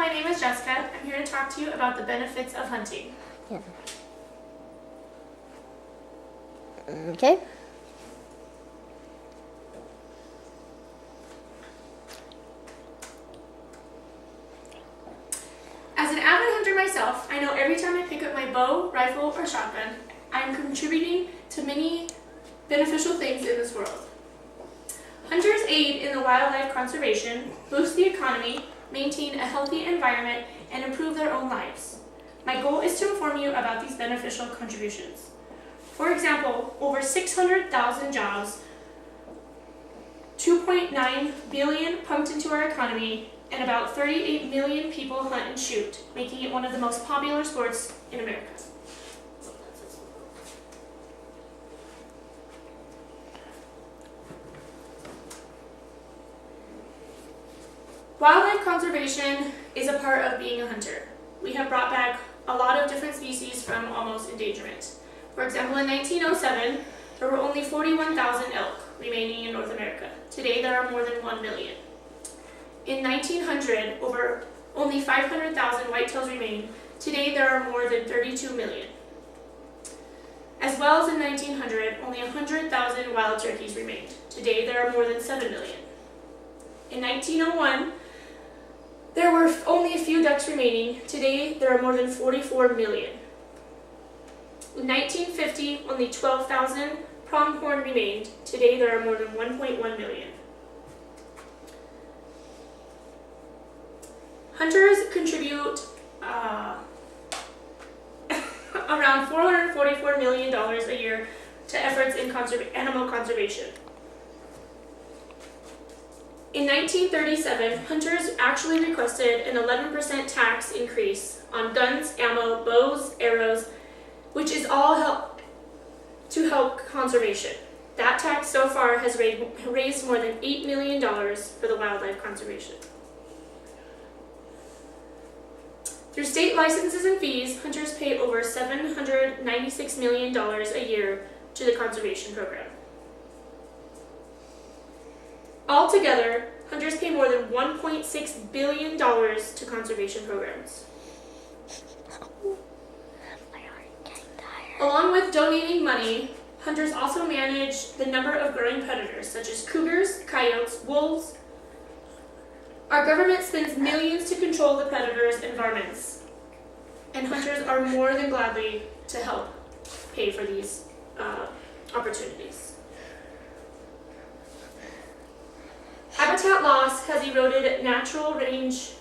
my name is Jessica. I'm here to talk to you about the benefits of hunting. Yeah. Okay. As an avid hunter myself, I know every time I pick up my bow, rifle, or shotgun, I'm contributing to many beneficial things in this world. Hunters aid in the wildlife conservation, boost the economy, maintain a healthy environment, and improve their own lives. My goal is to inform you about these beneficial contributions. For example, over 600,000 jobs, 2.9 billion pumped into our economy, and about 38 million people hunt and shoot, making it one of the most popular sports in America. Wildlife conservation is a part of being a hunter. We have brought back a lot of different species from almost endangerment. For example, in 1907, there were only 41,000 elk remaining in North America. Today, there are more than 1 million. In 1900, only 500,000 whitetails remained. Today, there are more than 32 million. As well as in 1900, only 100,000 wild turkeys remained. Today, there are more than 7 million. In 1901, there were only a few ducks remaining. Today, there are more than 44 million. In 1950, only 12,000 pronghorn remained. Today, there are more than 1.1 million. Hunters contribute around $444 million a year to efforts in animal conservation. In 1937, hunters actually requested an 11% tax increase on guns, ammo, bows, arrows, which is all to help conservation. That tax so far has raised more than $8 million for the wildlife conservation. Through state licenses and fees, hunters pay over $796 million a year to the conservation program. Altogether, hunters pay more than $1.6 billion to conservation programs. Along with donating money, hunters also manage the number of growing predators such as cougars, coyotes, wolves. Our government spends millions to control the predators and varmints, and hunters are more than gladly to help pay for these opportunities. Habitat loss has eroded natural range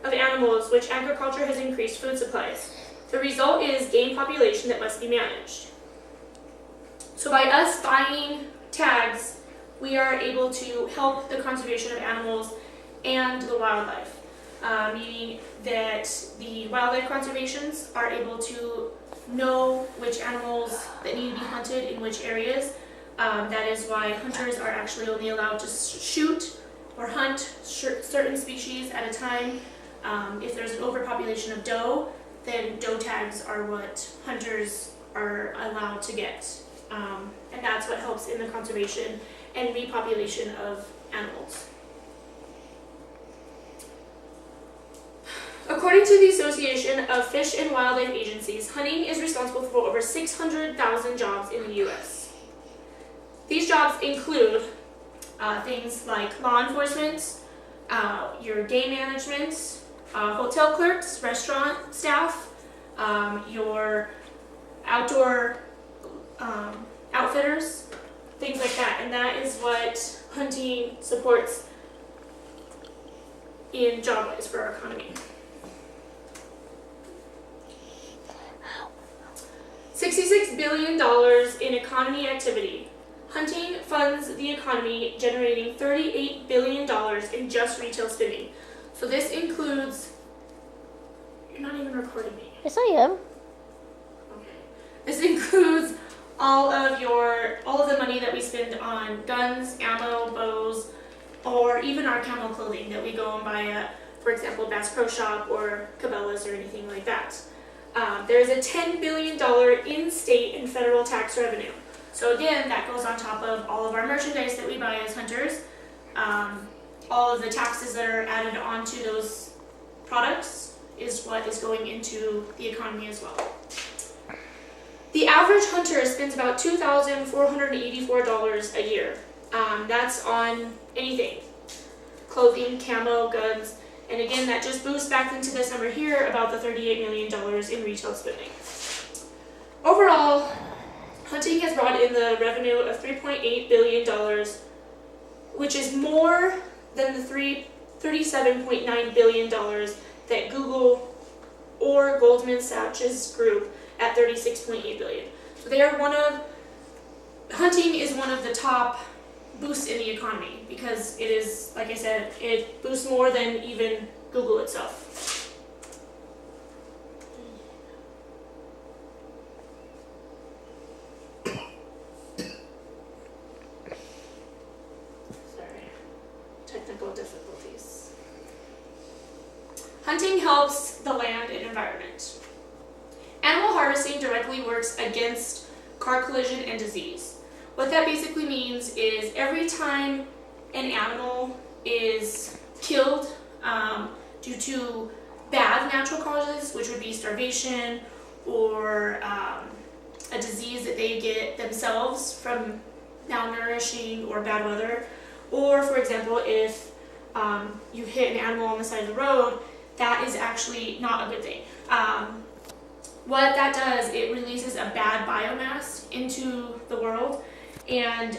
of animals, which agriculture has increased food supplies. The result is game population that must be managed. So by us buying tags, we are able to help the conservation of animals and the wildlife, meaning that the wildlife conservations are able to know which animals that need to be hunted in which areas. That is why hunters are actually only allowed to shoot or hunt certain species at a time. If there's an overpopulation of doe, then doe tags are what hunters are allowed to get. And that's what helps in the conservation and repopulation of animals. According to the Association of Fish and Wildlife Agencies, hunting is responsible for over 600,000 jobs in the U.S. These jobs include things like law enforcement, your game management, hotel clerks, restaurant staff, your outdoor outfitters, things like that. And that is what hunting supports in job-wise for our economy. $66 billion in economy activity. Hunting funds the economy, generating $38 billion in just retail spending. So this includes, you're not even recording me. Yes, I am. Okay. This includes all of the money that we spend on guns, ammo, bows, or even our camo clothing that we go and buy at, for example, Bass Pro Shop or Cabela's or anything like that. There's a $10 billion in-state and federal tax revenue. So again, that goes on top of all of our merchandise that we buy as hunters. all of the taxes that are added onto those products is what is going into the economy as well. The average hunter spends about $2,484 a year. That's on anything, clothing, camo, guns, and again, that just boosts back into this number here, about the $38 million in retail spending. Overall, hunting has brought in the revenue of $3.8 billion, which is more than the $37.9 billion that Google or Goldman Sachs group at $36.8 billion. So they are hunting is one of the top boosts in the economy because it is, like I said, it boosts more than even Google itself. Technical difficulties. Hunting helps the land and environment. Animal harvesting directly works against car collision and disease. What that basically means is every time an animal is killed due to bad natural causes, which would be starvation or a disease that they get themselves from malnourishing or bad weather, or for example, if you hit an animal on the side of the road, that is actually not a good thing. What that does, it releases a bad biomass into the world, and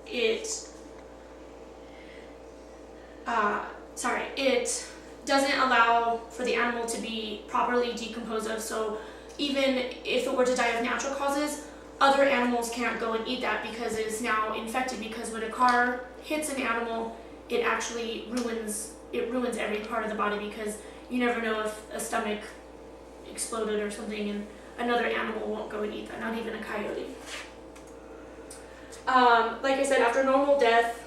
it doesn't allow for the animal to be properly decomposed of. So even if it were to die of natural causes, other animals can't go and eat that because it is now infected, because when a car hits an animal, it actually ruins every part of the body, because you never know if a stomach exploded or something and another animal won't go and eat that, not even a coyote. Like I said, after normal death,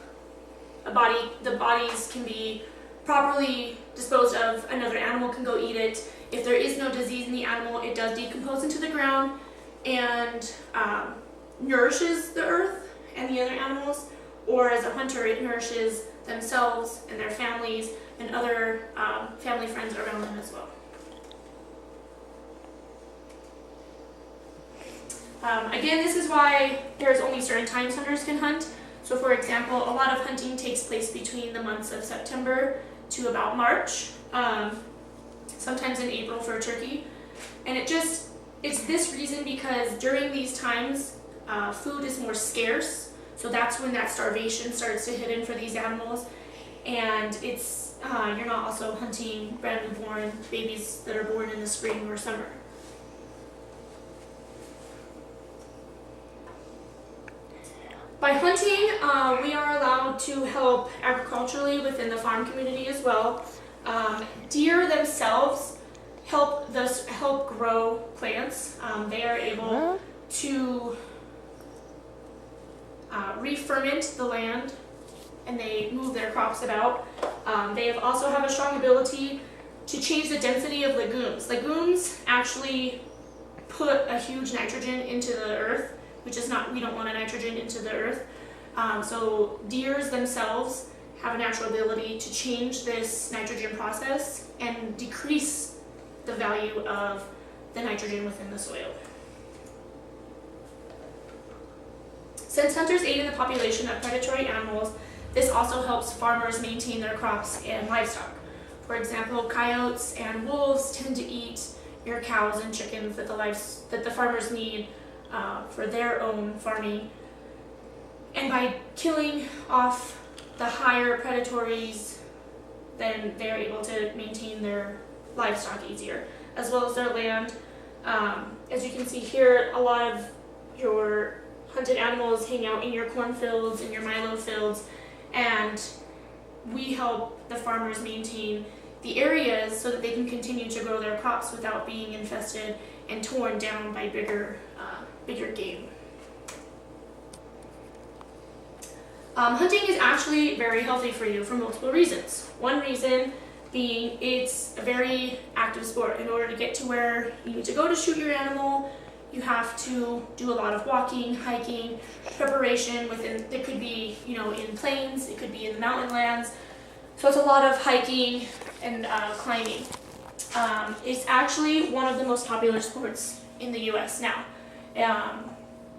the bodies can be properly disposed of, another animal can go eat it. If there is no disease in the animal, it does decompose into the ground and nourishes the earth and the other animals, or as a hunter, it nourishes themselves and their families and other family friends around them as well. Again, this is why there's only certain times hunters can hunt. So for example, a lot of hunting takes place between the months of September to about March, sometimes in April for a turkey. And it's this reason because during these times, food is more scarce. So that's when that starvation starts to hit in for these animals. And you're not also hunting randomly born babies that are born in the spring or summer. By hunting, we are allowed to help agriculturally within the farm community as well. Deer themselves help grow plants. They are able to re-ferment the land, and they move their crops about. They also have a strong ability to change the density of legumes. Legumes actually put a huge nitrogen into the earth, which is not, we don't want a nitrogen into the earth. So deers themselves have a natural ability to change this nitrogen process and decrease the value of the nitrogen within the soil. Since hunters aid in the population of predatory animals, this also helps farmers maintain their crops and livestock. For example, coyotes and wolves tend to eat your cows and chickens that the farmers need for their own farming. And by killing off the higher predatories, then they're able to maintain their livestock easier, as well as their land. As you can see here, a lot of your hunted animals hang out in your cornfields and your milo fields, and we help the farmers maintain the areas so that they can continue to grow their crops without being infested and torn down by bigger game. Hunting is actually very healthy for you for multiple reasons. One reason being it's a very active sport. In order to get to where you need to go to shoot your animal, you have to do a lot of walking, hiking, preparation within, it could be, in plains, it could be in the mountain lands, So it's a lot of hiking and climbing. It's actually one of the most popular sports in the U.S. now.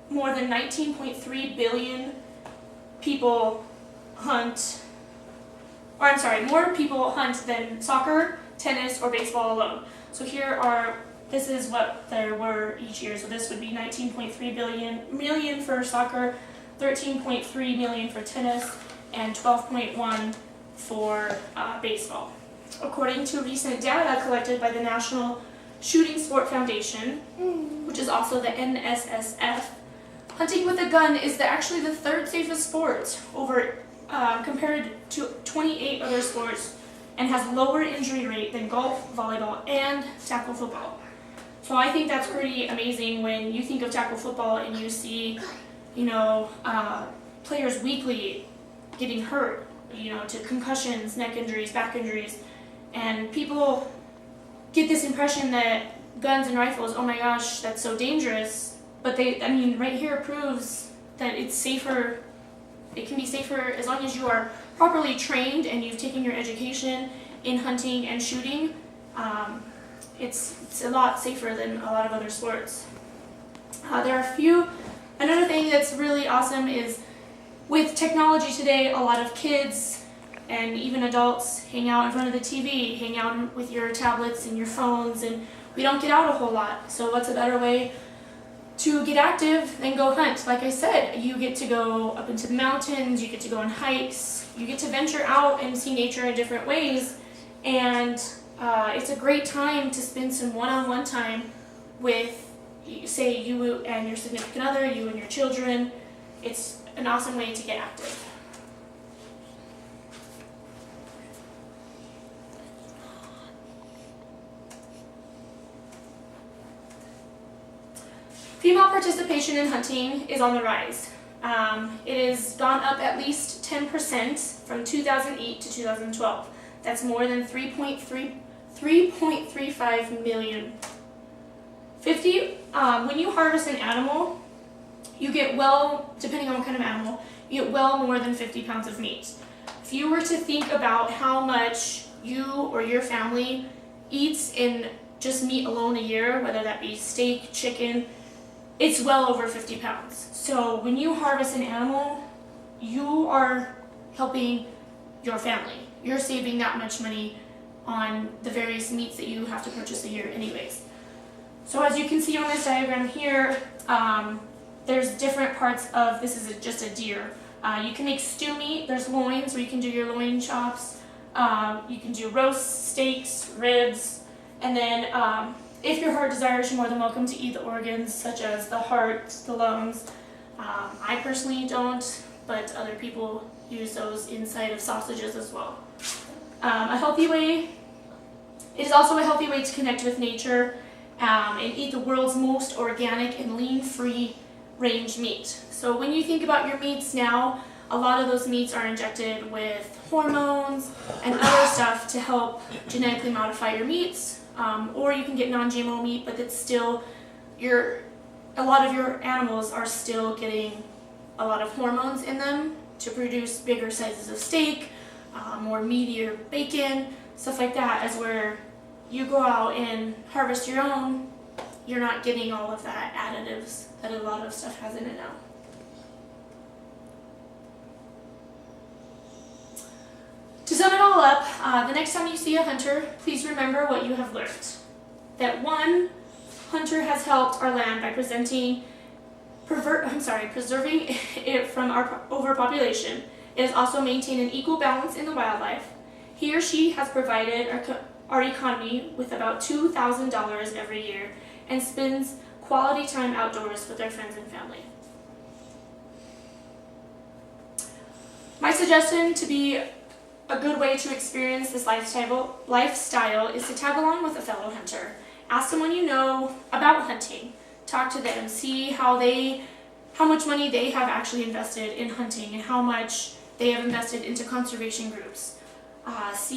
More than 19.3 billion people hunt, or I'm sorry, more people hunt than soccer, tennis, or baseball alone. So this is what there were each year. So this would be 19.3 million for soccer, 13.3 million for tennis, and 12.1 for baseball. According to recent data collected by the National Shooting Sport Foundation, which is also the NSSF, hunting with a gun is actually the third safest sport compared to 28 other sports, and has lower injury rate than golf, volleyball, and tackle football. So I think that's pretty amazing when you think of tackle football and you see, players weekly getting hurt, to concussions, neck injuries, back injuries, and people get this impression that guns and rifles, oh my gosh, that's so dangerous. But right here proves that it's safer. It can be safer as long as you are properly trained and you've taken your education in hunting and shooting. It's a lot safer than a lot of other sports. Another thing that's really awesome is with technology today, a lot of kids and even adults hang out in front of the TV, hang out with your tablets and your phones, and we don't get out a whole lot. So what's a better way to get active than go hunt? Like I said, you get to go up into the mountains, you get to go on hikes, you get to venture out and see nature in different ways, and it's a great time to spend some one-on-one time with, say, you and your significant other, you and your children. It's an awesome way to get active. Female participation in hunting is on the rise. It has gone up at least 10% from 2008 to 2012. That's more than 3.35 million. When you harvest an animal, you get depending on what kind of animal, you get more than 50 pounds of meat. If you were to think about how much you or your family eats in just meat alone a year, whether that be steak, chicken, it's well over 50 pounds. So when you harvest an animal, you are helping your family. You're saving that much money on the various meats that you have to purchase a year anyways. So as you can see on this diagram here, there's different parts of, this is just a deer. You can make stew meat, there's loins where you can do your loin chops. You can do roast steaks, ribs, and then if your heart desires, you're more than welcome to eat the organs such as the heart, the lungs. I personally don't, but other people use those inside of sausages as well. It is also a healthy way to connect with nature and eat the world's most organic and lean-free range meat. So when you think about your meats now, a lot of those meats are injected with hormones and other stuff to help genetically modify your meats. Or you can get non-GMO meat, but it's still, a lot of your animals are still getting a lot of hormones in them to produce bigger sizes of steak, more meatier bacon, stuff like that. As where you go out and harvest your own, you're not getting all of that additives that a lot of stuff has in it now. To sum it all up, the next time you see a hunter, please remember what you have learned. That one, hunter has helped our land by preserving it from our overpopulation. It has also maintained an equal balance in the wildlife. He or she has provided our economy with about $2,000 every year and spends quality time outdoors with their friends and family. My suggestion to be a good way to experience this lifestyle is to tag along with a fellow hunter. Ask someone you know about hunting. Talk to them. See how much money they have actually invested in hunting and how much they have invested into conservation groups. Ask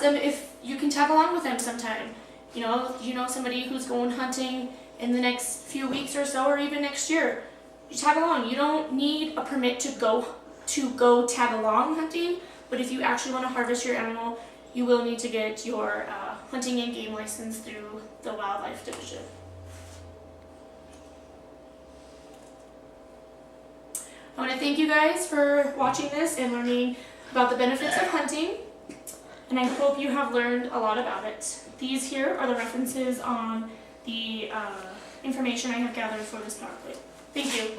them if you can tag along with them sometime. You know somebody who's going hunting in the next few weeks or so, or even next year. You tag along. You don't need a permit to go tag along hunting, but if you actually want to harvest your animal, you will need to get your hunting and game license through the Wildlife Division. I want to thank you guys for watching this and learning about the benefits of hunting, and I hope you have learned a lot about it. These here are the references on the information I have gathered for this PowerPoint. Thank you.